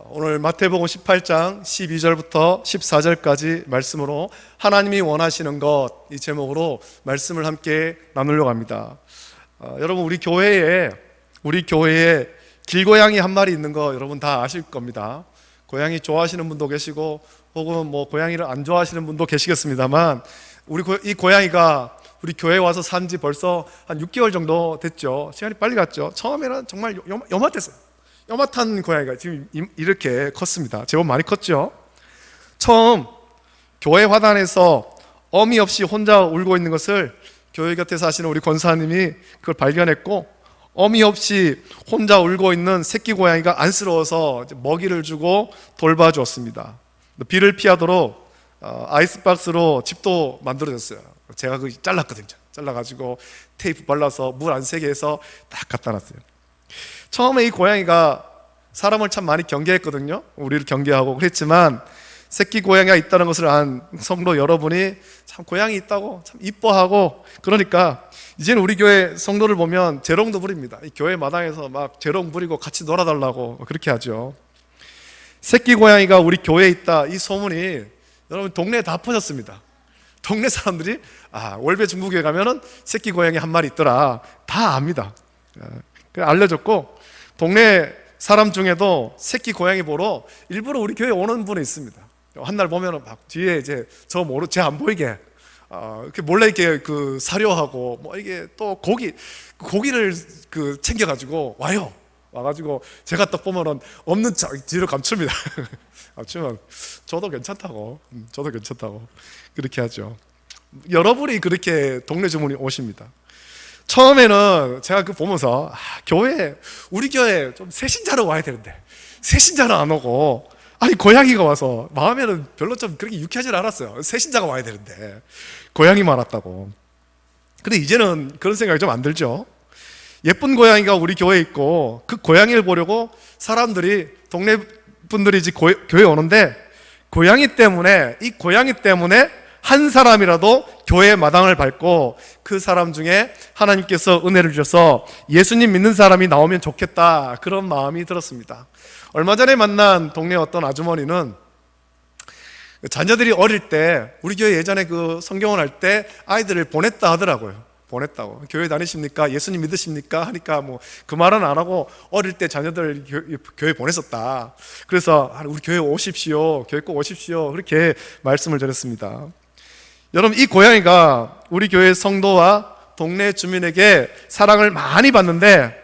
오늘 마태복음 18장 12절부터 14절까지 말씀으로 하나님이 원하시는 것, 이 제목으로 말씀을 함께 나누려고 합니다. 여러분, 우리 교회에 길고양이 한 마리 있는 거 여러분 다 아실 겁니다. 고양이 좋아하시는 분도 계시고 혹은 고양이를 안 좋아하시는 분도 계시겠습니다만, 이 고양이가 우리 교회에 와서 산 지 벌써 한 6개월 정도 됐죠. 시간이 빨리 갔죠. 처음에는 정말 요만했어요. 요만한 고양이가 지금 이렇게 컸습니다. 제법 많이 컸죠. 처음 교회 화단에서 어미 없이 혼자 울고 있는 것을 교회 곁에 사시는 우리 권사님이 그걸 발견했고, 어미 없이 혼자 울고 있는 새끼 고양이가 안쓰러워서 먹이를 주고 돌봐주었습니다. 비를 피하도록 아이스박스로 집도 만들어졌어요. 제가 그거 잘랐거든요. 잘라가지고 테이프 발라서 물 안 새게 해서 딱 갖다 놨어요. 처음에 이 고양이가 사람을 참 많이 경계했거든요. 우리를 경계하고 그랬지만, 새끼 고양이가 있다는 것을 안 성도 여러분이 참 고양이 있다고 참 이뻐하고, 그러니까 이제는 우리 교회 성도를 보면 재롱도 부립니다. 이 교회 마당에서 막 재롱 부리고 같이 놀아달라고 그렇게 하죠. 새끼 고양이가 우리 교회에 있다, 이 소문이 여러분 동네에 다 퍼졌습니다. 동네 사람들이 월배 중국에 가면은 새끼 고양이 한 마리 있더라, 다 압니다. 알려줬고, 동네 사람 중에도 새끼 고양이 보러 일부러 우리 교회에 오는 분이 있습니다. 한날 보면은 막 뒤에 이제 제 안 보이게 이렇게 몰래 이렇게 사료하고 이게 또 고기를 챙겨가지고 와요. 와가지고 제가 딱 보면은 없는 척 뒤로 감춥니다. 감추면 저도 괜찮다고 그렇게 하죠. 여러분이 그렇게 동네 주문이 오십니다. 처음에는 제가 보면서 우리 교회 좀 새신자로 와야 되는데 새신자는 안 오고, 고양이가 와서 마음에는 별로 좀 그렇게 유쾌하지 않았어요. 새신자가 와야 되는데 고양이만 왔다고. 근데 이제는 그런 생각이 좀 안 들죠. 예쁜 고양이가 우리 교회에 있고, 그 고양이를 보려고 사람들이, 동네 분들이 이제 교회에 오는데, 고양이 때문에 한 사람이라도 교회의 마당을 밟고 그 사람 중에 하나님께서 은혜를 주셔서 예수님 믿는 사람이 나오면 좋겠다, 그런 마음이 들었습니다. 얼마 전에 만난 동네 어떤 아주머니는 자녀들이 어릴 때, 우리 교회 예전에 성경원 할 때 아이들을 보냈다 하더라고요. 보냈다고. 교회 다니십니까? 예수님 믿으십니까? 하니까 그 말은 안 하고 어릴 때 자녀들 교회 보냈었다. 그래서 우리 교회 오십시오, 교회 꼭 오십시오, 그렇게 말씀을 드렸습니다. 여러분, 이 고양이가 우리 교회 성도와 동네 주민에게 사랑을 많이 받는데,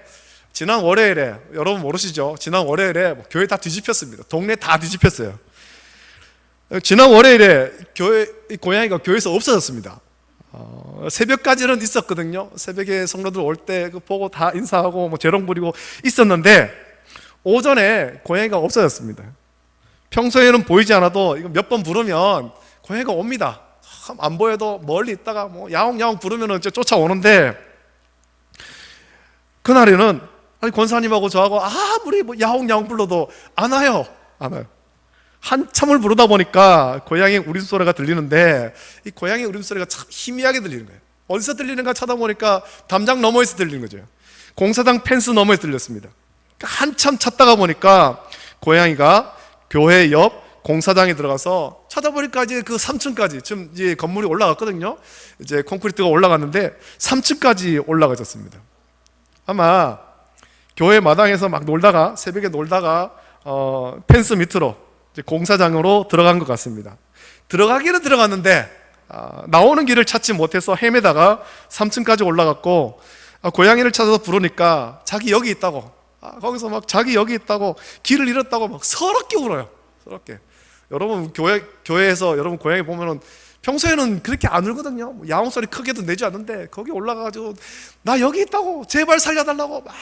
지난 월요일에, 여러분 모르시죠? 지난 월요일에 교회 다 뒤집혔습니다. 동네 다 뒤집혔어요. 지난 월요일에 이 고양이가 교회에서 없어졌습니다. 새벽까지는 있었거든요. 새벽에 성도들 올 때 보고 다 인사하고 재롱 부리고 있었는데, 오전에 고양이가 없어졌습니다. 평소에는 보이지 않아도 이거 몇 번 부르면 고양이가 옵니다. 안 보여도 멀리 있다가 야옹야옹 부르면 쫓아오는데, 그날에는 권사님하고 저하고 아무리 야옹야옹 불러도 안 와요. 한참을 부르다 보니까 고양이 울음소리가 들리는데, 이 고양이 울음소리가 참 희미하게 들리는 거예요. 어디서 들리는가 찾아보니까 담장 너머에서 들리는 거죠. 공사장 펜스 너머에서 들렸습니다. 한참 찾다가 보니까 고양이가 교회 옆 공사장에 들어가서 찾아보니까 이제 3층까지, 지금 이제 건물이 올라갔거든요. 이제 콘크리트가 올라갔는데 3층까지 올라가졌습니다. 아마 교회 마당에서 새벽에 놀다가 펜스 밑으로 이제 공사장으로 들어간 것 같습니다. 들어가기는 들어갔는데 나오는 길을 찾지 못해서 헤매다가 3층까지 올라갔고, 고양이를 찾아서 부르니까 자기 여기 있다고, 거기서 자기 여기 있다고, 길을 잃었다고 서럽게 울어요. 서럽게. 여러분, 교회에서 여러분 고양이 보면은 평소에는 그렇게 안 울거든요. 야옹 소리 크게도 내지 않는데, 거기 올라가가지고 나 여기 있다고, 제발 살려달라고 막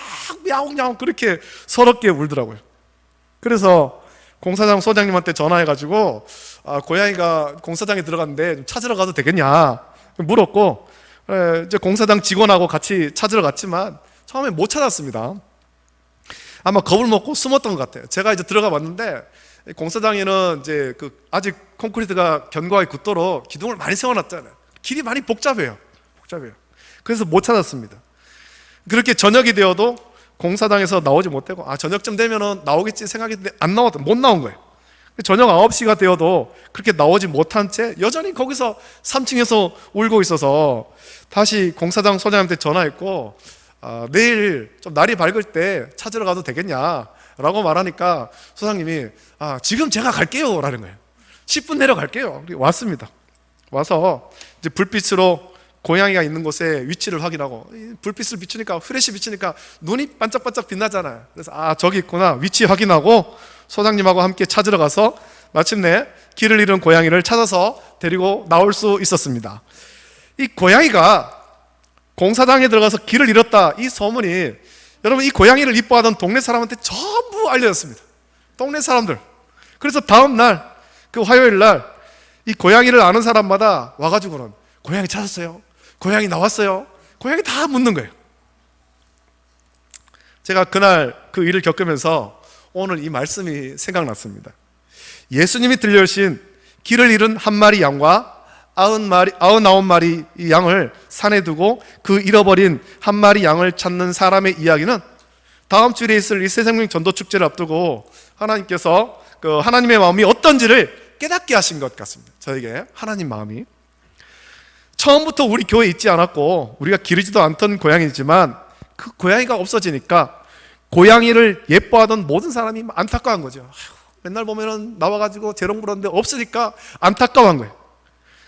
야옹야옹 그렇게 서럽게 울더라고요. 그래서 공사장 소장님한테 전화해가지고 고양이가 공사장에 들어갔는데 좀 찾으러 가도 되겠냐 물었고, 이제 공사장 직원하고 같이 찾으러 갔지만 처음에 못 찾았습니다. 아마 겁을 먹고 숨었던 것 같아요. 제가 이제 들어가 봤는데, 공사장에는 이제 아직 콘크리트가 견고하게 굳도록 기둥을 많이 세워놨잖아요. 길이 많이 복잡해요. 그래서 못 찾았습니다. 그렇게 저녁이 되어도 공사장에서 나오지 못하고 저녁쯤 되면은 나오겠지 생각했는데 못 나온 거예요. 저녁 9시가 되어도 그렇게 나오지 못한 채 여전히 거기서 3층에서 울고 있어서 다시 공사장 소장님한테 전화했고 내일 좀 날이 밝을 때 찾으러 가도 되겠냐 라고 말하니까 소장님이 지금 제가 갈게요 라는 거예요. 10분 내려갈게요. 왔습니다. 와서 이제 불빛으로 고양이가 있는 곳에 위치를 확인하고, 불빛을 비추니까, 후레쉬 비추니까 눈이 반짝반짝 빛나잖아요. 그래서 저기 있구나 위치 확인하고 소장님하고 함께 찾으러 가서 마침내 길을 잃은 고양이를 찾아서 데리고 나올 수 있었습니다. 이 고양이가 공사장에 들어가서 길을 잃었다, 이 소문이 여러분 이 고양이를 이뻐하던 동네 사람한테 전부 알려졌습니다. 동네 사람들. 그래서 다음 날, 그 화요일 날 이 고양이를 아는 사람마다 와가지고는 고양이 찾았어요? 고양이 나왔어요? 고양이 다 묻는 거예요. 제가 그날 그 일을 겪으면서 오늘 이 말씀이 생각났습니다. 예수님이 들려주신 길을 잃은 한 마리 양과 99마리 양을 산에 두고 그 잃어버린 한 마리 양을 찾는 사람의 이야기는 다음 주일에 있을 이 새생명 전도축제를 앞두고 하나님께서 그 하나님의 마음이 어떤지를 깨닫게 하신 것 같습니다. 저에게 하나님 마음이 처음부터 우리 교회에 있지 않았고 우리가 기르지도 않던 고양이지만 그 고양이가 없어지니까 고양이를 예뻐하던 모든 사람이 안타까운 거죠. 맨날 보면은 나와가지고 재롱 불었는데 없으니까 안타까운 거예요.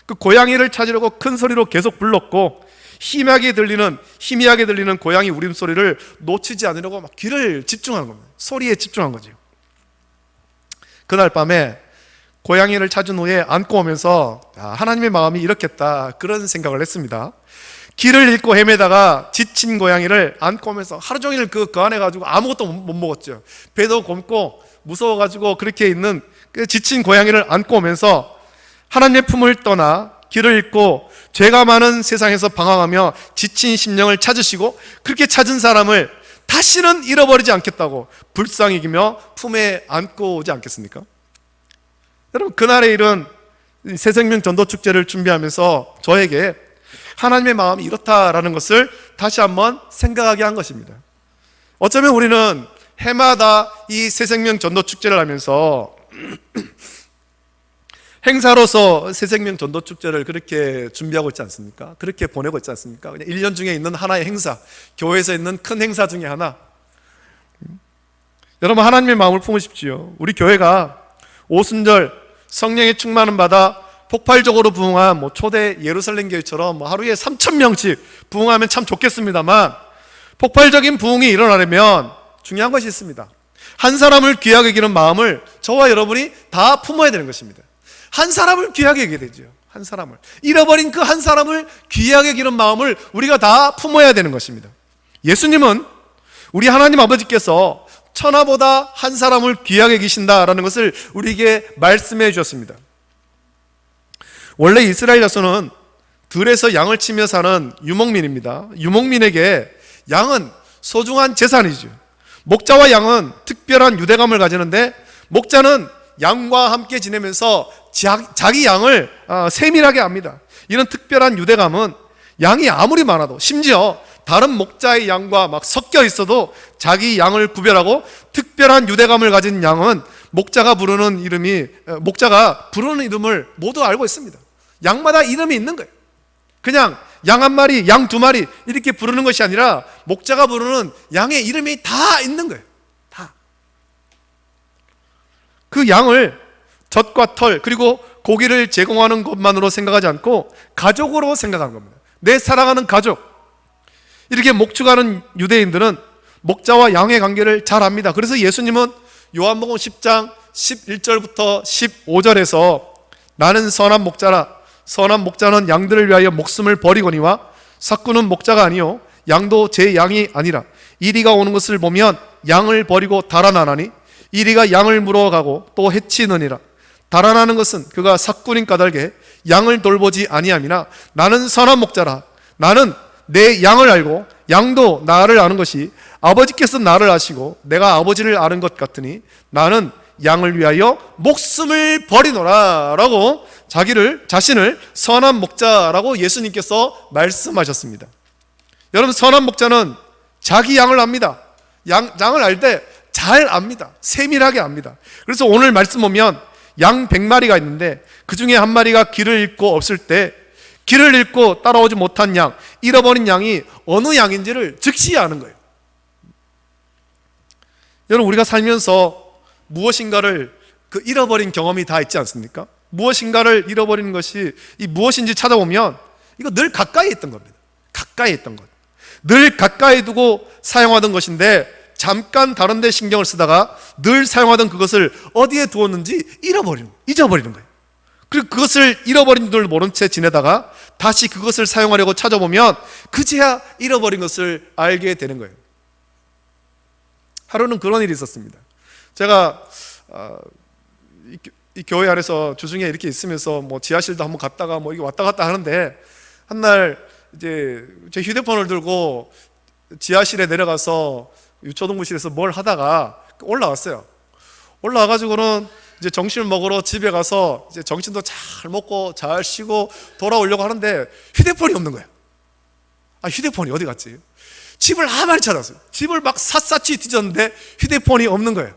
그 고양이를 찾으려고 큰 소리로 계속 불렀고 희미하게 들리는 고양이 울음소리를 놓치지 않으려고 막 귀를 집중한 겁니다. 소리에 집중한 거죠. 그날 밤에 고양이를 찾은 후에 안고 오면서 하나님의 마음이 이렇겠다, 그런 생각을 했습니다. 길을 잃고 헤매다가 지친 고양이를 안고 오면서 하루 종일 그 안에 가지고 아무것도 못 먹었죠. 배도 곪고 무서워가지고 그렇게 있는 그 지친 고양이를 안고 오면서 하나님의 품을 떠나 길을 잃고 죄가 많은 세상에서 방황하며 지친 심령을 찾으시고 그렇게 찾은 사람을 다시는 잃어버리지 않겠다고 불쌍히 여기며 품에 안고 오지 않겠습니까? 여러분, 그날의 일은 새생명 전도축제를 준비하면서 저에게 하나님의 마음이 이렇다라는 것을 다시 한번 생각하게 한 것입니다. 어쩌면 우리는 해마다 이 새생명 전도축제를 하면서 행사로서 새생명 전도축제를 그렇게 준비하고 있지 않습니까? 그렇게 보내고 있지 않습니까? 그냥 1년 중에 있는 하나의 행사, 교회에서 있는 큰 행사 중에 하나. 여러분, 하나님의 마음을 품으십시오. 우리 교회가 오순절 성령의 충만을 받아 폭발적으로 부흥한 초대 예루살렘 교회처럼 하루에 3,000명씩 부흥하면 참 좋겠습니다만, 폭발적인 부흥이 일어나려면 중요한 것이 있습니다. 한 사람을 귀하게 여기는 마음을 저와 여러분이 다 품어야 되는 것입니다. 한 사람을 귀하게 여기게 되죠. 한 사람을, 잃어버린 그 한 사람을 귀하게 여기는 마음을 우리가 다 품어야 되는 것입니다. 예수님은 우리 하나님 아버지께서 천하보다 한 사람을 귀하게 여기신다라는 것을 우리에게 말씀해 주셨습니다. 원래 이스라엘 자손은 들에서 양을 치며 사는 유목민입니다. 유목민에게 양은 소중한 재산이죠. 목자와 양은 특별한 유대감을 가지는데, 목자는 양과 함께 지내면서 자기 양을 세밀하게 합니다. 이런 특별한 유대감은 양이 아무리 많아도, 심지어 다른 목자의 양과 막 섞여 있어도 자기 양을 구별하고 특별한 유대감을 가진 양은 목자가 부르는 이름을 모두 알고 있습니다. 양마다 이름이 있는 거예요. 그냥 양 한 마리, 양 두 마리 이렇게 부르는 것이 아니라 목자가 부르는 양의 이름이 다 있는 거예요. 다. 그 양을 젖과 털 그리고 고기를 제공하는 것만으로 생각하지 않고 가족으로 생각하는 겁니다. 내 사랑하는 가족. 이렇게 목축하는 유대인들은 목자와 양의 관계를 잘 압니다. 그래서 예수님은 요한복음 10장 11절부터 15절에서 나는 선한 목자라, 선한 목자는 양들을 위하여 목숨을 버리거니와 삭구는 목자가 아니요 양도 제 양이 아니라 이리가 오는 것을 보면 양을 버리고 달아나나니 이리가 양을 물어가고 또 해치느니라. 달아나는 것은 그가 삭구인 까닭에 양을 돌보지 아니함이나 나는 선한 목자라. 나는 내 양을 알고 양도 나를 아는 것이 아버지께서 나를 아시고 내가 아버지를 아는 것 같으니 나는 양을 위하여 목숨을 버리노라 라고 자신을 선한 목자라고 예수님께서 말씀하셨습니다. 여러분, 선한 목자는 자기 양을 압니다. 양을 알 때 잘 압니다. 세밀하게 압니다. 그래서 오늘 말씀 보면 양 100마리가 있는데 그 중에 한 마리가 길을 잃고 없을 때 길을 잃고 따라오지 못한 양, 잃어버린 양이 어느 양인지를 즉시 아는 거예요. 여러분, 우리가 살면서 무엇인가를 잃어버린 경험이 다 있지 않습니까? 무엇인가를 잃어버리는 것이 이 무엇인지 찾아보면 이거 늘 가까이 있던 겁니다. 가까이 있던 것. 늘 가까이 두고 사용하던 것인데 잠깐 다른 데 신경을 쓰다가 늘 사용하던 그것을 어디에 두었는지 잊어버리는 거예요. 그리고 그것을 잃어버린 줄 모른 채 지내다가 다시 그것을 사용하려고 찾아보면 그제야 잃어버린 것을 알게 되는 거예요. 하루는 그런 일이 있었습니다. 제가 이 교회 안에서 주중에 이렇게 있으면서 뭐 지하실도 한번 갔다가 뭐 이게 왔다 갔다 하는데 한날 이제 제 휴대폰을 들고 지하실에 내려가서 유초동부실에서 뭘 하다가 올라왔어요. 올라와가지고는 이제 점심을 먹으러 집에 가서 이제 점심도 잘 먹고 잘 쉬고 돌아오려고 하는데 휴대폰이 없는 거예요. 휴대폰이 어디 갔지? 집을 많이 찾았어요. 집을 막 샅샅이 뒤졌는데 휴대폰이 없는 거예요.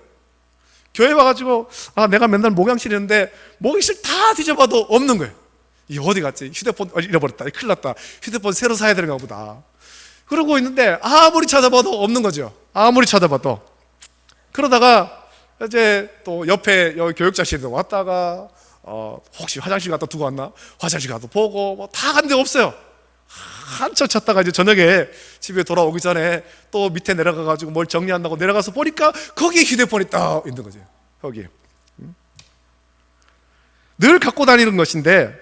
교회 와가지고 내가 맨날 목양실에 있는데 목양실 다 뒤져봐도 없는 거예요. 이게 어디 갔지? 휴대폰 잃어버렸다. 큰일 났다. 휴대폰 새로 사야 되는가 보다. 그러고 있는데 아무리 찾아봐도 없는 거죠. 아무리 찾아봐도. 그러다가 이제 또 옆에 여기 교육자실에 왔다가 혹시 화장실 갔다 두고 왔나? 화장실 가서 보고 뭐 다 갔는데 없어요. 한참 찾다가 이제 저녁에 집에 돌아오기 전에 또 밑에 내려가가지고 뭘 정리한다고 내려가서 보니까 거기에 휴대폰이 딱 있는 거죠. 거기에. 늘 갖고 다니는 것인데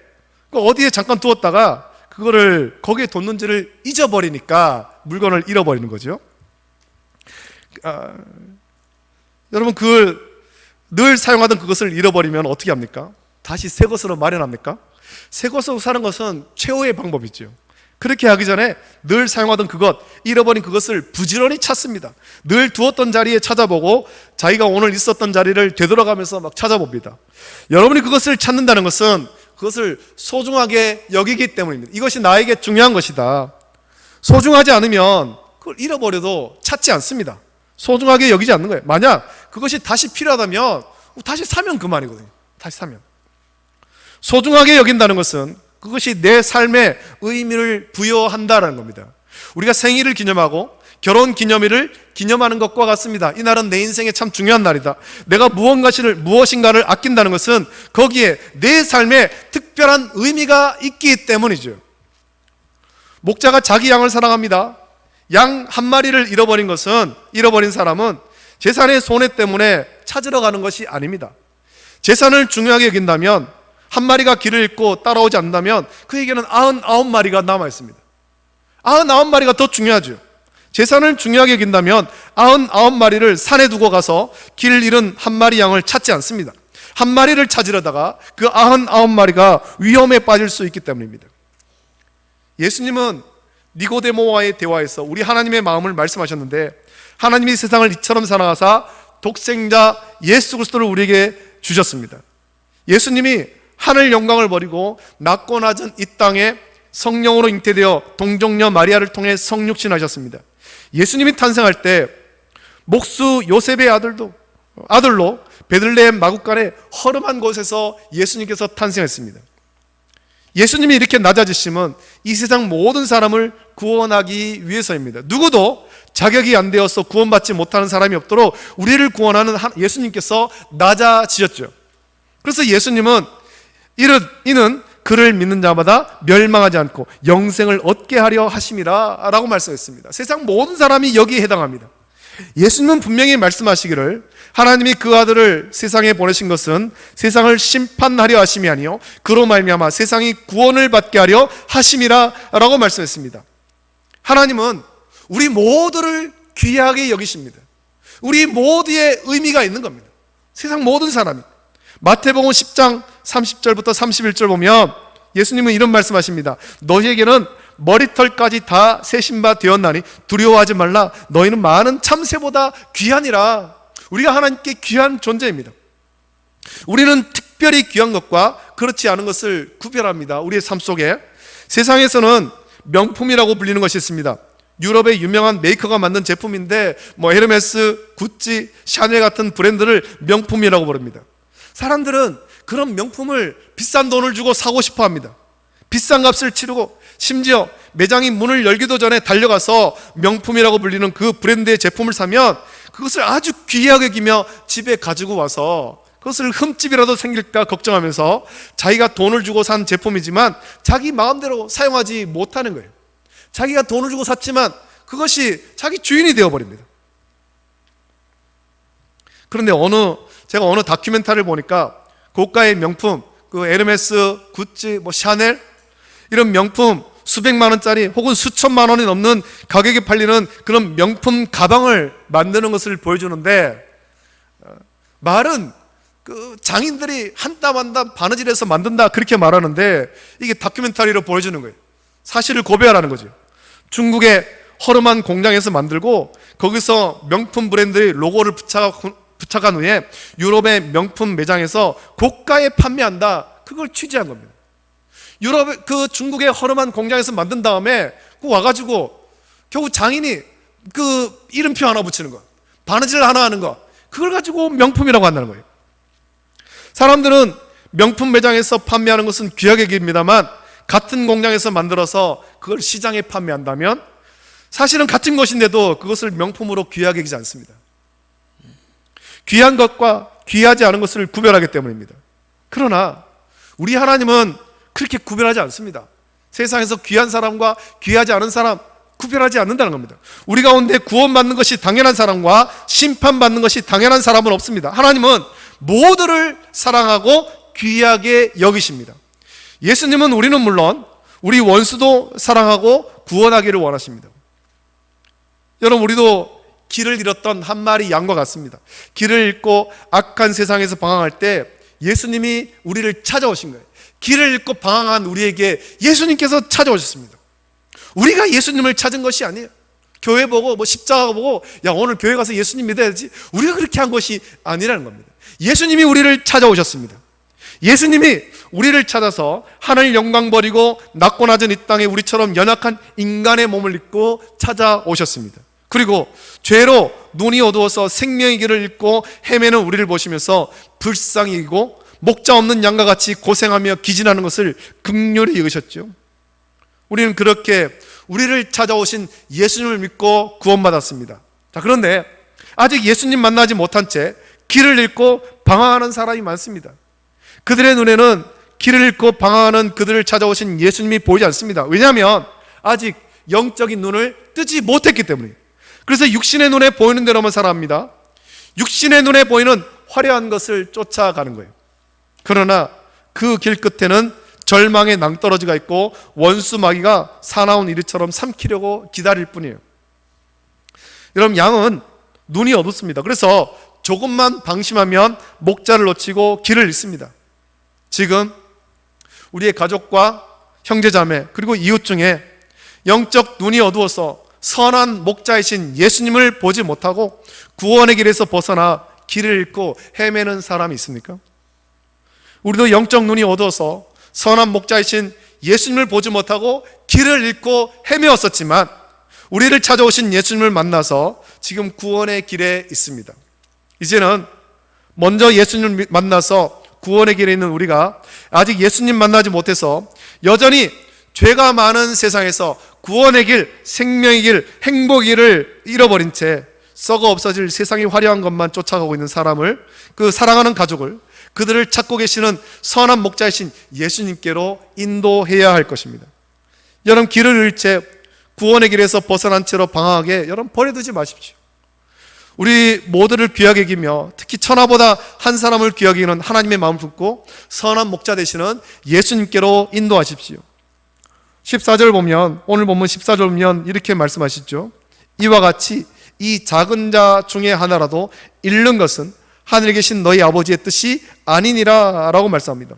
어디에 잠깐 두었다가 그거를 거기에 뒀는지를 잊어버리니까 물건을 잃어버리는 거죠. 여러분, 그걸 늘 사용하던 그것을 잃어버리면 어떻게 합니까? 다시 새 것으로 마련합니까? 새 것으로 사는 것은 최후의 방법이죠. 그렇게 하기 전에 늘 사용하던 그것, 잃어버린 그것을 부지런히 찾습니다. 늘 두었던 자리에 찾아보고 자기가 오늘 있었던 자리를 되돌아가면서 막 찾아봅니다. 여러분이 그것을 찾는다는 것은 그것을 소중하게 여기기 때문입니다. 이것이 나에게 중요한 것이다. 소중하지 않으면 그걸 잃어버려도 찾지 않습니다. 소중하게 여기지 않는 거예요. 만약 그것이 다시 필요하다면 다시 사면 그만이거든요. 다시 사면. 소중하게 여긴다는 것은 그것이 내 삶에 의미를 부여한다는 겁니다. 우리가 생일을 기념하고 결혼 기념일을 기념하는 것과 같습니다. 이 날은 내 인생에 참 중요한 날이다. 내가 무엇인가를 아낀다는 것은 거기에 내 삶에 특별한 의미가 있기 때문이죠. 목자가 자기 양을 사랑합니다. 양 한 마리를 잃어버린 사람은 재산의 손해 때문에 찾으러 가는 것이 아닙니다. 재산을 중요하게 여긴다면 한 마리가 길을 잃고 따라오지 않는다면 그에게는 99마리가 남아 있습니다. 99마리가 더 중요하죠. 재산을 중요하게 여긴다면 99마리를 산에 두고 가서 길 잃은 한 마리 양을 찾지 않습니다. 한 마리를 찾으려다가 그 99마리가 위험에 빠질 수 있기 때문입니다. 예수님은 니고데모와의 대화에서 우리 하나님의 마음을 말씀하셨는데 하나님이 세상을 이처럼 사랑하사 독생자 예수 그리스도를 우리에게 주셨습니다. 예수님이 하늘 영광을 버리고 낮고 낮은 이 땅에 성령으로 잉태되어 동정녀 마리아를 통해 성육신하셨습니다. 예수님이 탄생할 때 목수 요셉의 아들로 베들레헴 마구간의 허름한 곳에서 예수님께서 탄생했습니다. 예수님이 이렇게 낮아지심은 이 세상 모든 사람을 구원하기 위해서입니다. 누구도 자격이 안 되어서 구원받지 못하는 사람이 없도록 우리를 구원하는 예수님께서 낮아지셨죠. 그래서 예수님은 이는 그를 믿는 자마다 멸망하지 않고 영생을 얻게 하려 하심이라 라고 말씀했습니다. 세상 모든 사람이 여기에 해당합니다. 예수님은 분명히 말씀하시기를 하나님이 그 아들을 세상에 보내신 것은 세상을 심판하려 하심이 아니요 그로 말미암아 세상이 구원을 받게 하려 하심이라 라고 말씀했습니다. 하나님은 우리 모두를 귀하게 여기십니다. 우리 모두의 의미가 있는 겁니다. 세상 모든 사람이. 마태복음 10장 30절부터 31절 보면 예수님은 이런 말씀하십니다. 너희에게는 머리털까지 다 세신 바 되었나니 두려워하지 말라. 너희는 많은 참새보다 귀하니라. 우리가 하나님께 귀한 존재입니다. 우리는 특별히 귀한 것과 그렇지 않은 것을 구별합니다. 우리의 삶 속에 세상에서는 명품이라고 불리는 것이 있습니다. 유럽의 유명한 메이커가 만든 제품인데 뭐 헤르메스, 구찌, 샤넬 같은 브랜드를 명품이라고 부릅니다. 사람들은 그런 명품을 비싼 돈을 주고 사고 싶어 합니다. 비싼 값을 치르고 심지어 매장이 문을 열기도 전에 달려가서 명품이라고 불리는 그 브랜드의 제품을 사면 그것을 아주 귀하게 여기며 집에 가지고 와서 그것을 흠집이라도 생길까 걱정하면서 자기가 돈을 주고 산 제품이지만 자기 마음대로 사용하지 못하는 거예요. 자기가 돈을 주고 샀지만 그것이 자기 주인이 되어버립니다. 그런데 제가 어느 다큐멘터리를 보니까 고가의 명품, 그 에르메스, 구찌, 뭐 샤넬 이런 명품 수백만 원짜리 혹은 수천만 원이 넘는 가격에 팔리는 그런 명품 가방을 만드는 것을 보여주는데, 말은 그 장인들이 한 땀 한 땀 바느질해서 만든다 그렇게 말하는데 이게 다큐멘터리로 보여주는 거예요. 사실을 고백하라는 거죠. 중국의 허름한 공장에서 만들고 거기서 명품 브랜드의 로고를 부착한 후에 유럽의 명품 매장에서 고가에 판매한다, 그걸 취재한 겁니다. 그 중국의 허름한 공장에서 만든 다음에 그 와가지고 결국 장인이 그 이름표 하나 붙이는 거, 바느질 하나 하는 거, 그걸 가지고 명품이라고 한다는 거예요. 사람들은 명품 매장에서 판매하는 것은 귀하게 여깁니다만 같은 공장에서 만들어서 그걸 시장에 판매한다면 사실은 같은 것인데도 그것을 명품으로 귀하게 여기지 않습니다. 귀한 것과 귀하지 않은 것을 구별하기 때문입니다. 그러나 우리 하나님은 그렇게 구별하지 않습니다. 세상에서 귀한 사람과 귀하지 않은 사람 구별하지 않는다는 겁니다. 우리 가운데 구원받는 것이 당연한 사람과 심판받는 것이 당연한 사람은 없습니다. 하나님은 모두를 사랑하고 귀하게 여기십니다. 예수님은 우리는 물론 우리 원수도 사랑하고 구원하기를 원하십니다. 여러분, 우리도 길을 잃었던 한 마리 양과 같습니다. 길을 잃고 악한 세상에서 방황할 때 예수님이 우리를 찾아오신 거예요. 길을 잃고 방황한 우리에게 예수님께서 찾아오셨습니다. 우리가 예수님을 찾은 것이 아니에요. 교회 보고 뭐 십자가 보고 야 오늘 교회 가서 예수님 믿어야지, 우리가 그렇게 한 것이 아니라는 겁니다. 예수님이 우리를 찾아오셨습니다. 예수님이 우리를 찾아서 하늘 영광 버리고 낮고 낮은 이 땅에 우리처럼 연약한 인간의 몸을 입고 찾아오셨습니다. 그리고 죄로 눈이 어두워서 생명의 길을 잃고 헤매는 우리를 보시면서 불쌍히 여기고 목자 없는 양과 같이 고생하며 기진하는 것을 긍휼히 여기셨죠. 우리는 그렇게 우리를 찾아오신 예수님을 믿고 구원받았습니다. 자, 그런데 아직 예수님 만나지 못한 채 길을 잃고 방황하는 사람이 많습니다. 그들의 눈에는 길을 잃고 방황하는 그들을 찾아오신 예수님이 보이지 않습니다. 왜냐하면 아직 영적인 눈을 뜨지 못했기 때문이에요. 그래서 육신의 눈에 보이는 대로만 살아갑니다. 육신의 눈에 보이는 화려한 것을 쫓아가는 거예요. 그러나 그 길 끝에는 절망의 낭떠러지가 있고 원수 마귀가 사나운 이리처럼 삼키려고 기다릴 뿐이에요. 여러분, 양은 눈이 어둡습니다. 그래서 조금만 방심하면 목자를 놓치고 길을 잃습니다. 지금 우리의 가족과 형제자매 그리고 이웃 중에 영적 눈이 어두워서 선한 목자이신 예수님을 보지 못하고 구원의 길에서 벗어나 길을 잃고 헤매는 사람이 있습니까? 우리도 영적 눈이 어두워서 선한 목자이신 예수님을 보지 못하고 길을 잃고 헤매었었지만 우리를 찾아오신 예수님을 만나서 지금 구원의 길에 있습니다. 이제는 먼저 예수님을 만나서 구원의 길에 있는 우리가 아직 예수님 만나지 못해서 여전히 죄가 많은 세상에서 구원의 길, 생명의 길, 행복의 길을 잃어버린 채 썩어 없어질 세상이 화려한 것만 쫓아가고 있는 사람을, 그 사랑하는 가족을, 그들을 찾고 계시는 선한 목자이신 예수님께로 인도해야 할 것입니다. 여러분, 길을 잃을 채 구원의 길에서 벗어난 채로 방황하게 여러분 버려두지 마십시오. 우리 모두를 귀하게 여기며 특히 천하보다 한 사람을 귀하게 여기는 하나님의 마음을 품고 선한 목자 되시는 예수님께로 인도하십시오. 14절 보면, 오늘 본문 14절 보면 이렇게 말씀하시죠. 이와 같이 이 작은 자 중에 하나라도 잃는 것은 하늘에 계신 너희 아버지의 뜻이 아니니라 라고 말씀합니다.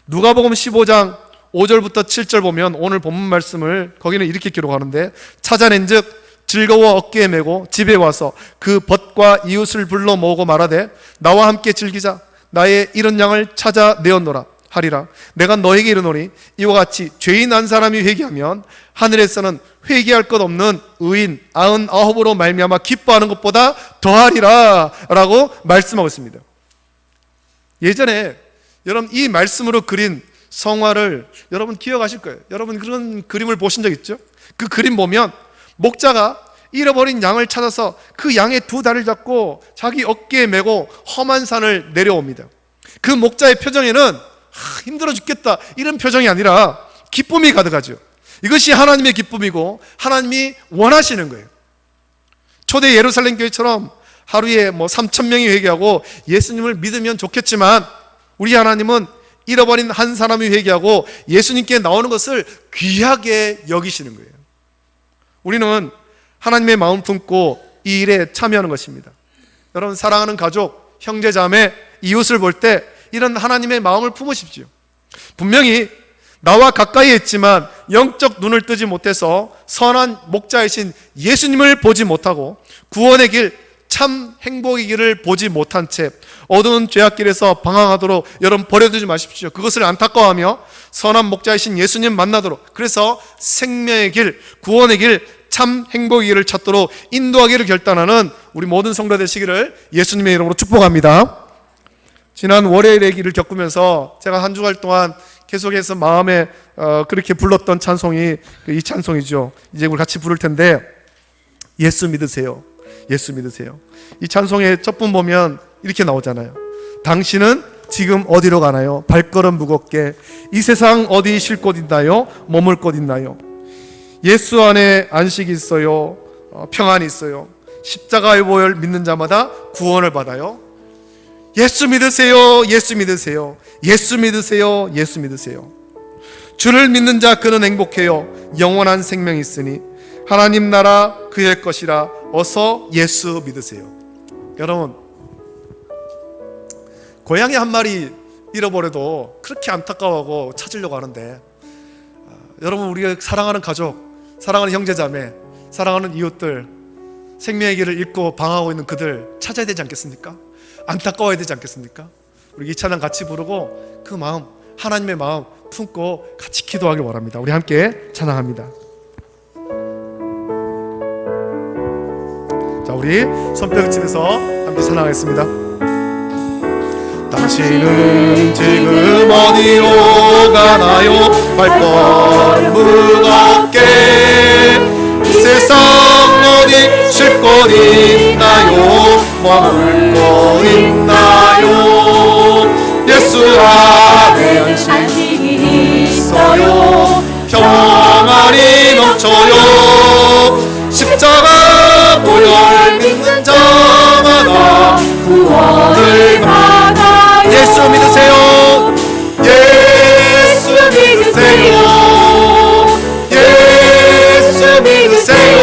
누가복음 15장 5절부터 7절 보면 오늘 본문 말씀을 거기는 이렇게 기록하는데, 찾아낸 즉 즐거워 어깨에 메고 집에 와서 그 벗과 이웃을 불러 모으고 말하되 나와 함께 즐기자. 나의 잃은 양을 찾아 내었노라. 하리라. 내가 너에게 이르노니 이와 같이 죄인 한 사람이 회개하면 하늘에서는 회개할 것 없는 의인 99으로 말미암아 기뻐하는 것보다 더하리라 라고 말씀하고 있습니다. 예전에 여러분 이 말씀으로 그린 성화를 여러분 기억하실 거예요. 여러분 그런 그림을 보신 적 있죠? 그 그림 보면 목자가 잃어버린 양을 찾아서 그 양의 두 다리를 잡고 자기 어깨에 메고 험한 산을 내려옵니다. 그 목자의 표정에는 힘들어 죽겠다 이런 표정이 아니라 기쁨이 가득하죠. 이것이 하나님의 기쁨이고 하나님이 원하시는 거예요. 초대 예루살렘 교회처럼 하루에 3,000명이 회개하고 예수님을 믿으면 좋겠지만 우리 하나님은 잃어버린 한 사람이 회개하고 예수님께 나오는 것을 귀하게 여기시는 거예요. 우리는 하나님의 마음 품고 이 일에 참여하는 것입니다. 여러분 사랑하는 가족, 형제, 자매, 이웃을 볼 때 이런 하나님의 마음을 품으십시오. 분명히 나와 가까이에 있지만 영적 눈을 뜨지 못해서 선한 목자이신 예수님을 보지 못하고 구원의 길, 참 행복의 길을 보지 못한 채 어두운 죄악길에서 방황하도록 여러분 버려두지 마십시오. 그것을 안타까워하며 선한 목자이신 예수님 만나도록, 그래서 생명의 길, 구원의 길, 참 행복의 길을 찾도록 인도하기를 결단하는 우리 모든 성도 되시기를 예수님의 이름으로 축복합니다. 지난 월요일의 길을 겪으면서 제가 한 주간 동안 계속해서 마음에 그렇게 불렀던 찬송이 이 찬송이죠. 이제 우리 같이 부를 텐데, 예수 믿으세요, 예수 믿으세요. 이 찬송의 첫 분 보면 이렇게 나오잖아요. 당신은 지금 어디로 가나요? 발걸음 무겁게 이 세상 어디 쉴 곳 있나요? 머물 곳 있나요? 예수 안에 안식이 있어요. 평안이 있어요. 십자가의 보혈 믿는 자마다 구원을 받아요. 예수 믿으세요, 예수 믿으세요, 예수 믿으세요, 예수 믿으세요. 주를 믿는 자 그는 행복해요. 영원한 생명이 있으니 하나님 나라 그의 것이라 어서 예수 믿으세요. 여러분, 고양이 한 마리 잃어버려도 그렇게 안타까워하고 찾으려고 하는데, 여러분 우리가 사랑하는 가족, 사랑하는 형제자매, 사랑하는 이웃들, 생명의 길을 잃고 방황하고 있는 그들 찾아야 되지 않겠습니까? 안타까워야 되지 않겠습니까? 우리 이 찬양 같이 부르고 그 마음, 하나님의 마음 품고 같이 기도하길 원합니다. 우리 함께 찬양합니다. 자, 우리 손뼉을 치면서 함께 찬양하겠습니다. 당신은 지금 어디로 가나요? 발걸음 무겁게 이 세상 어디 쉴 곳 있나요? 머물 곳 있나요? 예수 안에 안식이 있어요. 평안이 넘쳐요. 십자가 보혈 믿는 자마다 구원을 받아요. 예수 믿으세요, 예수 믿으세요, 예수 믿으세요,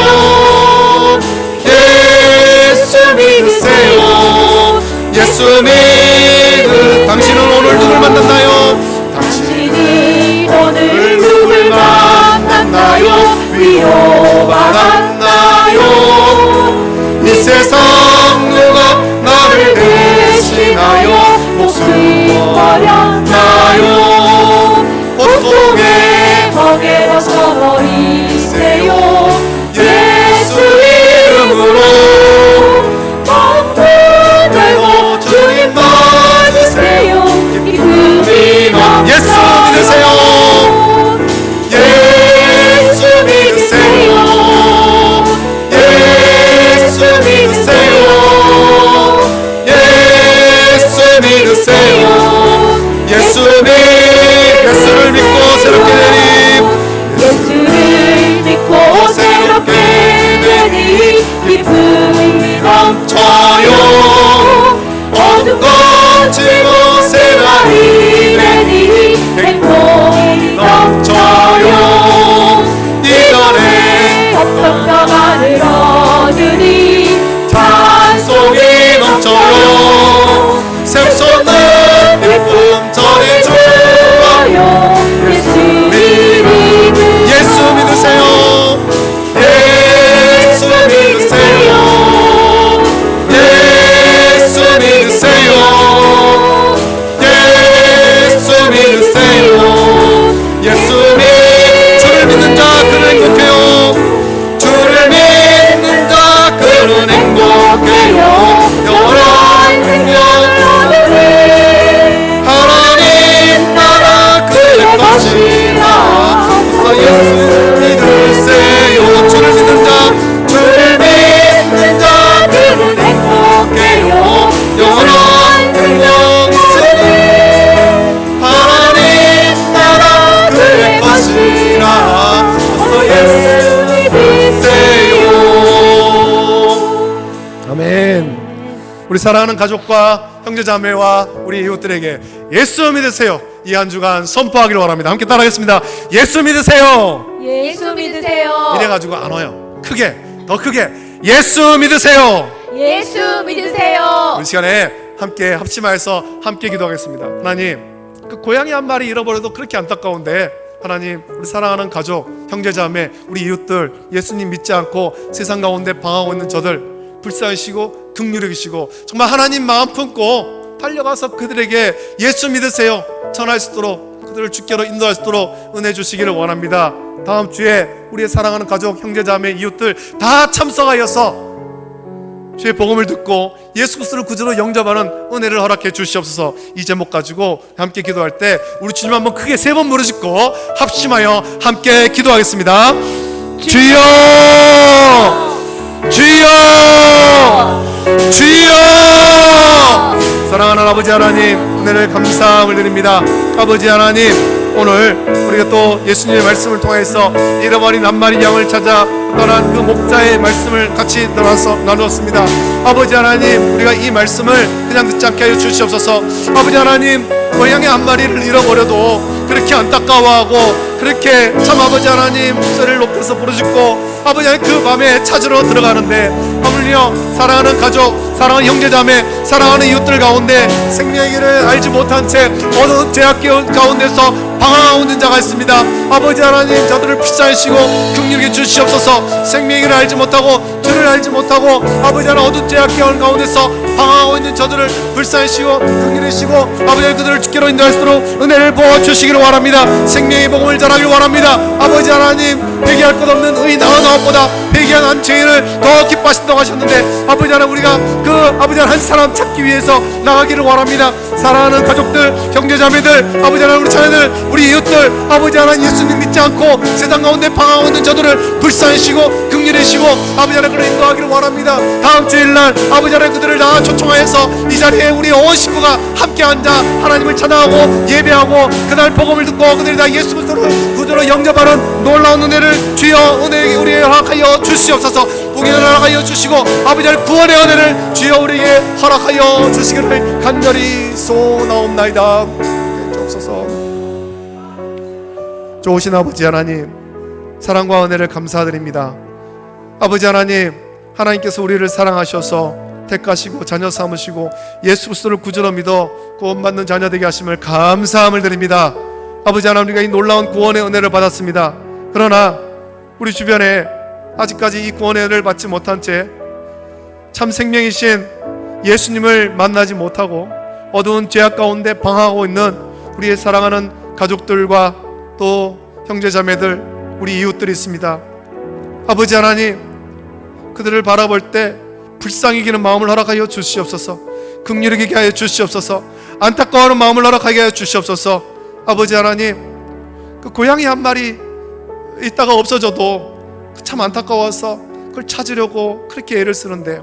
예수 믿으세요. 예수 믿으. 당신은 오늘 누굴 만났나요? 당신은 오늘 누굴 만났나요? 위로받았나요? 이 세상 누가 나를 대신하여 목숨 버렸나요? 고통의 멍에 벗어버리세요. 예수 이름으로 마음을 주님 맞으세요. 기쁨이 넘쳐. 예수 믿으세요, 예수 믿으세요, 예수 믿으세요, 예수 믿으세요. 예수를 믿고 새롭게 되니, 예수를 믿고 새롭게 되니 기쁨이 넘쳐요. 어둠 거치고 새날이 되니 행복이 넘쳐요. 이전에 없던 평안을 얻으니 찬송이 넘쳐요. 샘솟는 기쁨 전해줘요. 예수 믿으세요, 예수 믿으세요, 예수 믿으세요, 믿으세요. 주를 믿는 자, 주를 믿는 자, 그는 행복해요. 영원한 생명 있으니 하나님 나라 그의 것이라. 어서 예수 믿으세요. 아멘. 우리 사랑하는 가족과 형제자매와 우리 이웃들에게 예수 믿으세요, 이 한 주간 선포하기를 원합니다. 함께 따라하겠습니다. 예수 믿으세요. 예수 믿으세요. 이래가지고 안 와요. 크게, 더 크게 예수 믿으세요. 예수 믿으세요. 우리 시간에 함께 합심하여서 함께 기도하겠습니다. 하나님, 그 고양이 한 마리 잃어버려도 그렇게 안타까운데 하나님, 우리 사랑하는 가족, 형제자매, 우리 이웃들 예수님 믿지 않고 세상 가운데 방황하고 있는 저들 불쌍히시고 긍휼히 여기시고 정말 하나님 마음 품고 달려가서 그들에게 예수 믿으세요 전할 수 있도록, 그들을 주께로 인도할 수 있도록 은혜 주시기를 원합니다. 다음 주에 우리의 사랑하는 가족, 형제자매, 이웃들 다 참석하여서 주의 복음을 듣고 예수 그리스도를 구주로 영접하는 은혜를 허락해 주시옵소서. 이 제목 가지고 함께 기도할 때 우리 주님 한번 크게 3번 부르짖고 합심하여 함께 기도하겠습니다. 주여, 주여, 주여. 사랑하는 아버지 하나님, 은혜를 감사함을 드립니다. 아버지 하나님, 오늘 우리가 또 예수님의 말씀을 통해서 잃어버린 한 마리 양을 찾아 떠난 그 목자의 말씀을 같이 나누었습니다. 아버지 하나님, 우리가 이 말씀을 그냥 듣지 않게 하여 주시옵소서. 아버지 하나님, 고양이 한 마리를 잃어버려도 그렇게 안타까워하고 그렇게 참 아버지 하나님 목소리를 높여서 부르짖고 아버지 하나님 그 밤에 찾으러 들어가는데 하물며 사랑하는 가족, 사랑하는 형제자매, 사랑하는 이웃들 가운데 생명의 길을 알지 못한 채 어두운 죄악 가운데서 방황하고 있는 자가 있습니다. 아버지 하나님, 저들을 피자이시고 긍휼히 주시옵소서. 생명의 길을 알지 못하고 주를 알지 못하고 아버지 하나님 어두운 죄악 가운데서 방황하고 있는 저들을 불쌍히시고 긍휼히시고 아버지 하나님 그들을 주께로 인도할 수 있도록 은혜를 부어주시기를 원합니다. 생명의 복음을 전하기를 원합니다. 아버지 하나님, 회개할 것 없는 의인 나아나옵보다 회개한 한 죄인을 더 기뻐하신다고 하셨는데 아버지 하나님, 우리가 그 아버지 하나님 한 사람 찾기 위해서 나가기를 원합니다. 사랑하는 가족들, 형제자매들, 아버지 하나님 우리 자녀들, 우리 이웃들, 아버지 하나님 예수님 믿지 않고 세상 가운데 방황하고 있는 저들을 불쌍히시고 긍휼히시고 아버지 하나님 그를 인도하기를 원합니다. 다음 주일날 아버지 하나님 그들을 다 초청하여서 이 자리에 우리 온 식구가 함께 앉아 하나님을 찬양하고 예배하고 그날 복음을 듣고 그들이 다 예수 그리스도를 구주로 영접하는 놀라운 은혜를 주여 은혜에게 우리에게 허락하여 주시옵소서. 복연을 허락하여 주시고 아버지 하나님 구원의 은혜를 주여 우리에게 허락하여 주시기를 간절히 소나옵나이다. 주옵소서. 좋으신 아버지 하나님, 사랑과 은혜를 감사드립니다. 아버지 하나님, 하나님께서 우리를 사랑하셔서 택하시고 자녀 삼으시고 예수 그리스도를 구주로 믿어 구원받는 자녀 되게 하심을 감사함을 드립니다. 아버지 하나님, 우리가 이 놀라운 구원의 은혜를 받았습니다. 그러나 우리 주변에 아직까지 이 구원의 은혜를 받지 못한 채 참 생명이신 예수님을 만나지 못하고 어두운 죄악 가운데 방황하고 있는 우리의 사랑하는 가족들과 또 형제자매들, 우리 이웃들이 있습니다. 아버지 하나님, 그들을 바라볼 때 불쌍히 여기는 마음을 허락하여 주시옵소서. 긍휼히 여기게 하여 주시옵소서. 안타까워하는 마음을 허락하게 하여 주시옵소서. 아버지 하나님, 그 고양이 한 마리 있다가 없어져도 참 안타까워서 그걸 찾으려고 그렇게 애를 쓰는데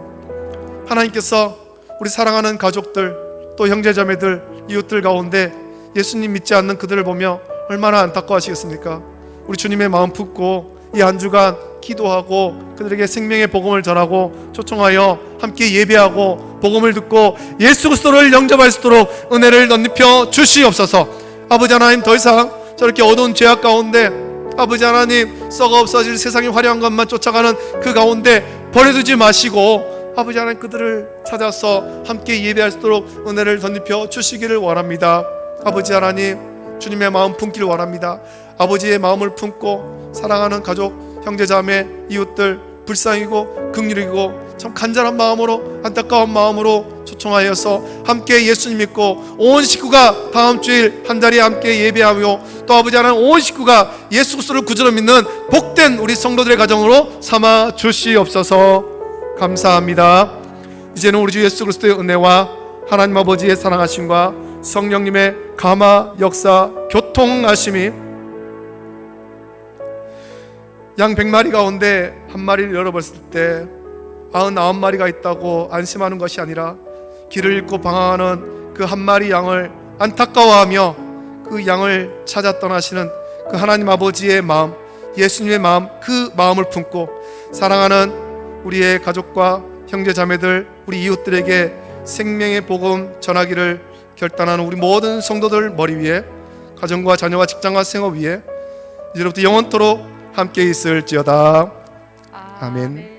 하나님께서 우리 사랑하는 가족들, 또 형제자매들, 이웃들 가운데 예수님 믿지 않는 그들을 보며 얼마나 안타까워하시겠습니까? 우리 주님의 마음 품고 이 한 주간 기도하고 그들에게 생명의 복음을 전하고 초청하여 함께 예배하고 복음을 듣고 예수 그리스도를 영접할 수 있도록 은혜를 덧입혀 주시옵소서. 아버지 하나님, 더 이상 저렇게 어두운 죄악 가운데 아버지 하나님 썩어 없어질 세상의 화려한 것만 쫓아가는 그 가운데 버려두지 마시고 아버지 하나님 그들을 찾아서 함께 예배할 수 있도록 은혜를 덧입혀 주시기를 원합니다. 아버지 하나님, 주님의 마음 품기를 원합니다. 아버지의 마음을 품고 사랑하는 가족, 형제자매, 이웃들 불쌍히고 긍휼이고 참 간절한 마음으로 안타까운 마음으로 초청하여서 함께 예수님 믿고 온 식구가 다음 주일 한 자리에 함께 예배하며 또 아버지 하나님 온 식구가 예수 그리스도를 구주로 믿는 복된 우리 성도들의 가정으로 삼아 주시옵소서. 감사합니다. 이제는 우리 주 예수 그리스도의 은혜와 하나님 아버지의 사랑하심과 성령님의 감화, 역사, 교통하심이 양 100마리 가운데 한 마리를 잃어버렸을 때 99마리가 있다고 안심하는 것이 아니라 길을 잃고 방황하는 그 한 마리 양을 안타까워하며 그 양을 찾아 떠나시는 그 하나님 아버지의 마음, 예수님의 마음, 그 마음을 품고 사랑하는 우리의 가족과 형제 자매들, 우리 이웃들에게 생명의 복음 전하기를 결단하는 우리 모든 성도들 머리 위에, 가정과 자녀와 직장과 생업 위에 이제부터 영원토록 함께 있을지어다. 아멘.